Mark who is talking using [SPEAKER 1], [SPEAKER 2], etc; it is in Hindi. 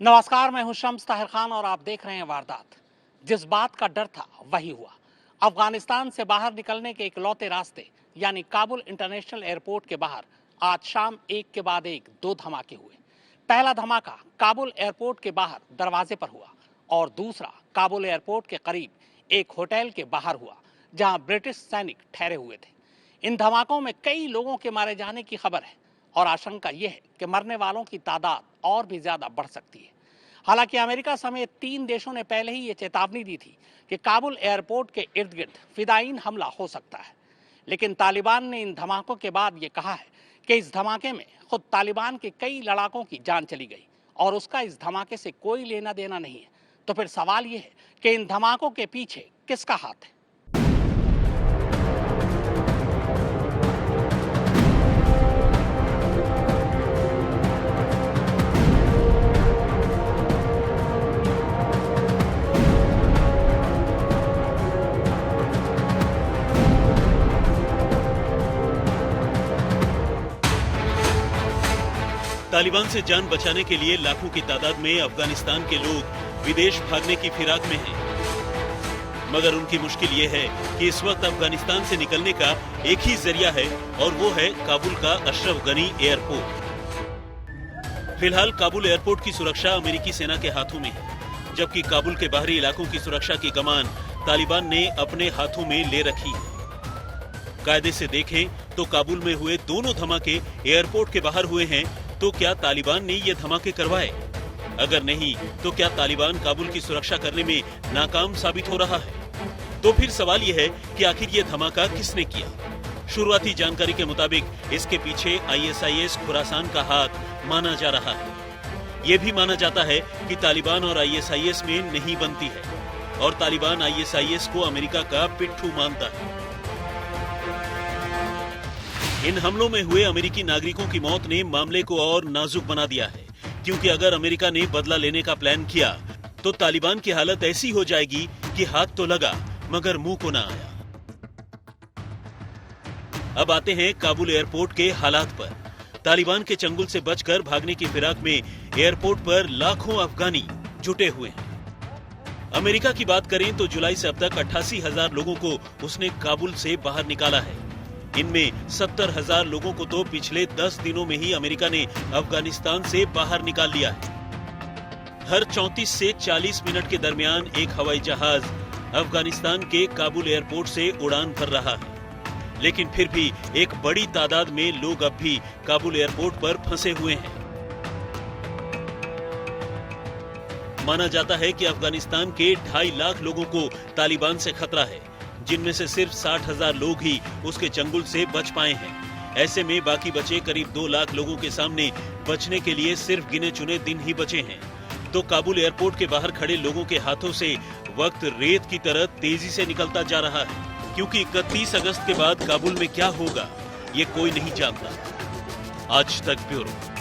[SPEAKER 1] नमस्कार, मैं हूं शम्स ताहिर खान और आप देख रहे हैं वारदात। जिस बात का डर था वही हुआ। अफगानिस्तान से बाहर निकलने के इकलौते रास्ते यानी काबुल इंटरनेशनल एयरपोर्ट के बाहर आज शाम एक के बाद एक दो धमाके हुए। पहला धमाका काबुल एयरपोर्ट के बाहर दरवाजे पर हुआ और दूसरा काबुल एयरपोर्ट के करीब एक होटल के बाहर हुआ जहां ब्रिटिश सैनिक ठहरे हुए थे। इन धमाकों में कई लोगों के मारे जाने की खबर है और आशंका यह है कि मरने वालों की तादाद और भी ज्यादा बढ़ सकती है। हालांकि अमेरिका समेत 3 देशों ने पहले ही ये चेतावनी दी थी कि काबुल एयरपोर्ट के इर्द गिर्द फिदायीन हमला हो सकता है, लेकिन तालिबान ने इन धमाकों के बाद ये कहा है कि इस धमाके में खुद तालिबान के कई लड़ाकों की जान चली गई और उसका इस धमाके से कोई लेना देना नहीं है। तो फिर सवाल ये है कि इन धमाकों के पीछे किसका हाथ है?
[SPEAKER 2] तालिबान से जान बचाने के लिए लाखों की तादाद में अफगानिस्तान के लोग विदेश भागने की फिराक में हैं। मगर उनकी मुश्किल ये है कि इस वक्त अफगानिस्तान से निकलने का एक ही जरिया है और वो है काबुल का अशरफ गनी एयरपोर्ट। फिलहाल काबुल एयरपोर्ट की सुरक्षा अमेरिकी सेना के हाथों में है, जबकि काबुल के बाहरी इलाकों की सुरक्षा की कमान तालिबान ने अपने हाथों में ले रखी है। कायदे से देखें तो काबुल में हुए दोनों धमाके एयरपोर्ट के बाहर हुए हैं। तो क्या तालिबान ने ये धमाके करवाए? अगर नहीं तो क्या तालिबान काबुल की सुरक्षा करने में नाकाम साबित हो रहा है? तो फिर सवाल ये है कि आखिर ये धमाका किसने किया? शुरुआती जानकारी के मुताबिक इसके पीछे ISIS खुरासान का हाथ माना जा रहा है। ये भी माना जाता है कि तालिबान और ISIS में नहीं बनती है और तालिबान ISIS को अमेरिका का पिट्ठू मानता है। इन हमलों में हुए अमेरिकी नागरिकों की मौत ने मामले को और नाजुक बना दिया है, क्योंकि अगर अमेरिका ने बदला लेने का प्लान किया तो तालिबान की हालत ऐसी हो जाएगी कि हाथ तो लगा मगर मुंह को ना आया। अब आते हैं काबुल एयरपोर्ट के हालात पर। तालिबान के चंगुल से बचकर भागने की फिराक में एयरपोर्ट पर लाखों अफगानी जुटे हुए हैं। अमेरिका की बात करें तो जुलाई से अब तक 88,000 लोगों को उसने काबुल से बाहर निकाला है। इनमें 70,000 लोगों को तो पिछले 10 दिनों में ही अमेरिका ने अफगानिस्तान से बाहर निकाल लिया है। हर 34 से 40 मिनट के दरमियान एक हवाई जहाज अफगानिस्तान के काबुल एयरपोर्ट से उड़ान भर रहा है, लेकिन फिर भी एक बड़ी तादाद में लोग अब भी काबुल एयरपोर्ट पर फंसे हुए हैं। माना जाता है कि अफगानिस्तान के 2.5 लाख लोगों को तालिबान से खतरा है, जिनमें से सिर्फ 60,000 लोग ही उसके चंगुल से बच पाए हैं। ऐसे में बाकी बचे करीब 2 लाख लोगों के सामने बचने के लिए सिर्फ गिने चुने दिन ही बचे हैं। तो काबुल एयरपोर्ट के बाहर खड़े लोगों के हाथों से वक्त रेत की तरह तेजी से निकलता जा रहा है, क्योंकि 31 अगस्त के बाद काबुल में क्या होगा ये कोई नहीं जानता। आज तक ब्यूरो।